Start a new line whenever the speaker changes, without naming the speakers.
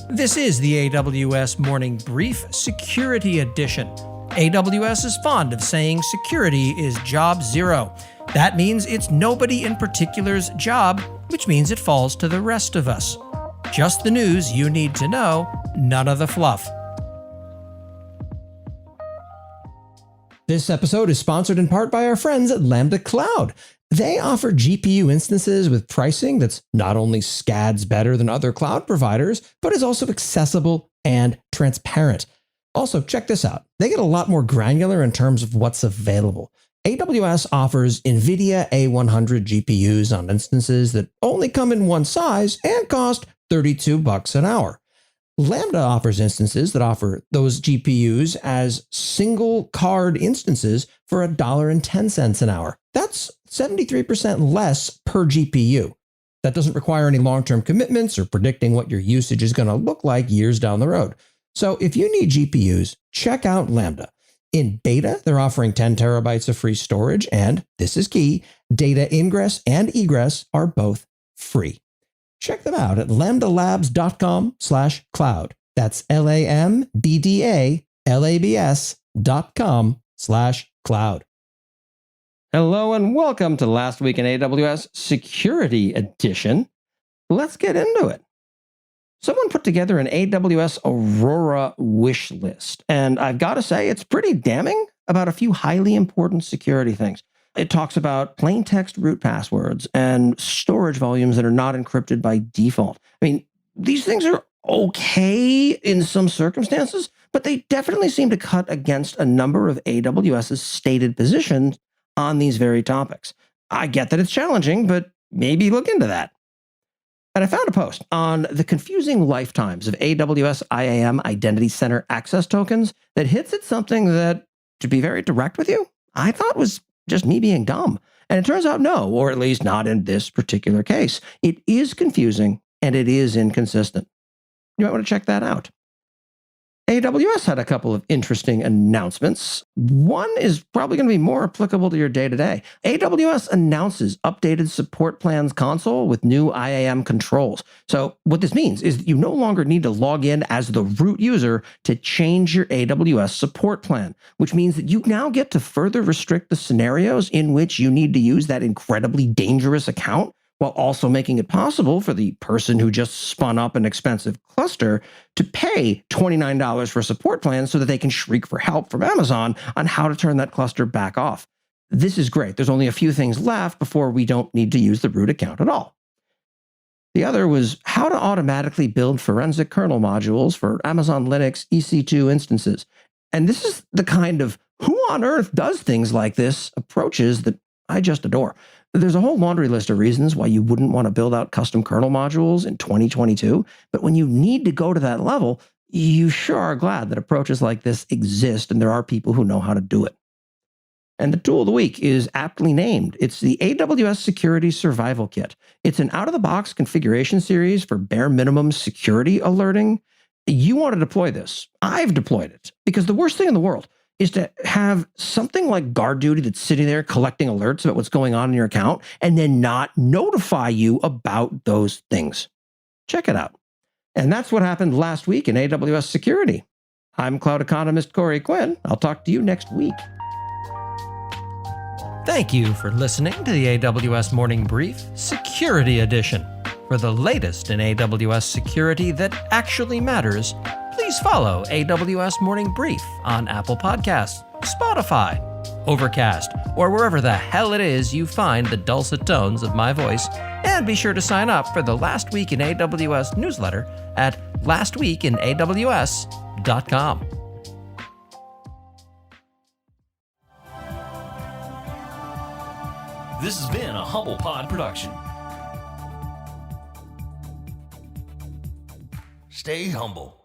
This is the AWS Morning Brief Security Edition. AWS is fond of saying security is job zero. That means it's nobody in particular's job, which means it falls to the rest of us. Just the news you need to know, none of the fluff. This episode is sponsored in part by our friends at Lambda Cloud. They offer GPU instances with pricing that's not only scads better than other cloud providers, but is also accessible and transparent. Also, check this out. They get a lot more granular in terms of what's available. AWS offers NVIDIA A100 GPUs on instances that only come in one size and cost $32 an hour. Lambda offers instances that offer those GPUs as single card instances for $1.10 an hour. That's 73% less per GPU. That doesn't require any long-term commitments or predicting what your usage is going to look like years down the road. So if you need GPUs, check out Lambda. In beta, they're offering 10 terabytes of free storage, and this is key, data ingress and egress are both free. Check them out at lambdalabs.com/cloud. That's lambdalabs.com/cloud. Hello and welcome to Last Week in AWS Security Edition. Let's get into it. Someone put together an AWS Aurora wish list, and I've got to say it's pretty damning about a few highly important security things. It talks about plain text root passwords and storage volumes that are not encrypted by default. I mean, these things are okay in some circumstances, but they definitely seem to cut against a number of AWS's stated positions on these very topics. I get that it's challenging, but maybe look into that. And I found a post on the confusing lifetimes of AWS IAM Identity Center access tokens that hits at something that, to be very direct with you, I thought was just me being dumb. And it turns out no, or at least not in this particular case. It is confusing and it is inconsistent. You might want to check that out. AWS had a couple of interesting announcements. One is probably going to be more applicable to your day-to-day. AWS announces updated support plans console with new IAM controls. So what this means is that you no longer need to log in as the root user to change your AWS support plan, which means that you now get to further restrict the scenarios in which you need to use that incredibly dangerous account, while also making it possible for the person who just spun up an expensive cluster to pay $29 for a support plan so that they can shriek for help from Amazon on how to turn that cluster back off. This is great. There's only a few things left before we don't need to use the root account at all. The other was how to automatically build forensic kernel modules for Amazon Linux EC2 instances. And this is the kind of who on earth does things like this approaches that I just adore. There's a whole laundry list of reasons why you wouldn't want to build out custom kernel modules in 2022, but when you need to go to that level, you sure are glad that approaches like this exist and there are people who know how to do it. And the tool of the week is aptly named. It's the AWS Security Survival Kit. It's an out-of-the-box configuration series for bare minimum security alerting. You want to deploy this. I've deployed it because the worst thing in the world is to have something like GuardDuty that's sitting there collecting alerts about what's going on in your account and then not notify you about those things. Check it out. And that's what happened last week in AWS security. I'm cloud economist Corey Quinn. I'll talk to you next week. Thank you for listening to the AWS Morning Brief Security Edition. For the latest in AWS security that actually matters, please follow AWS Morning Brief on Apple Podcasts, Spotify, Overcast, or wherever the hell it is you find the dulcet tones of my voice. And be sure to sign up for the Last Week in AWS newsletter at lastweekinaws.com.
This has been a Humble Pod production. Stay humble.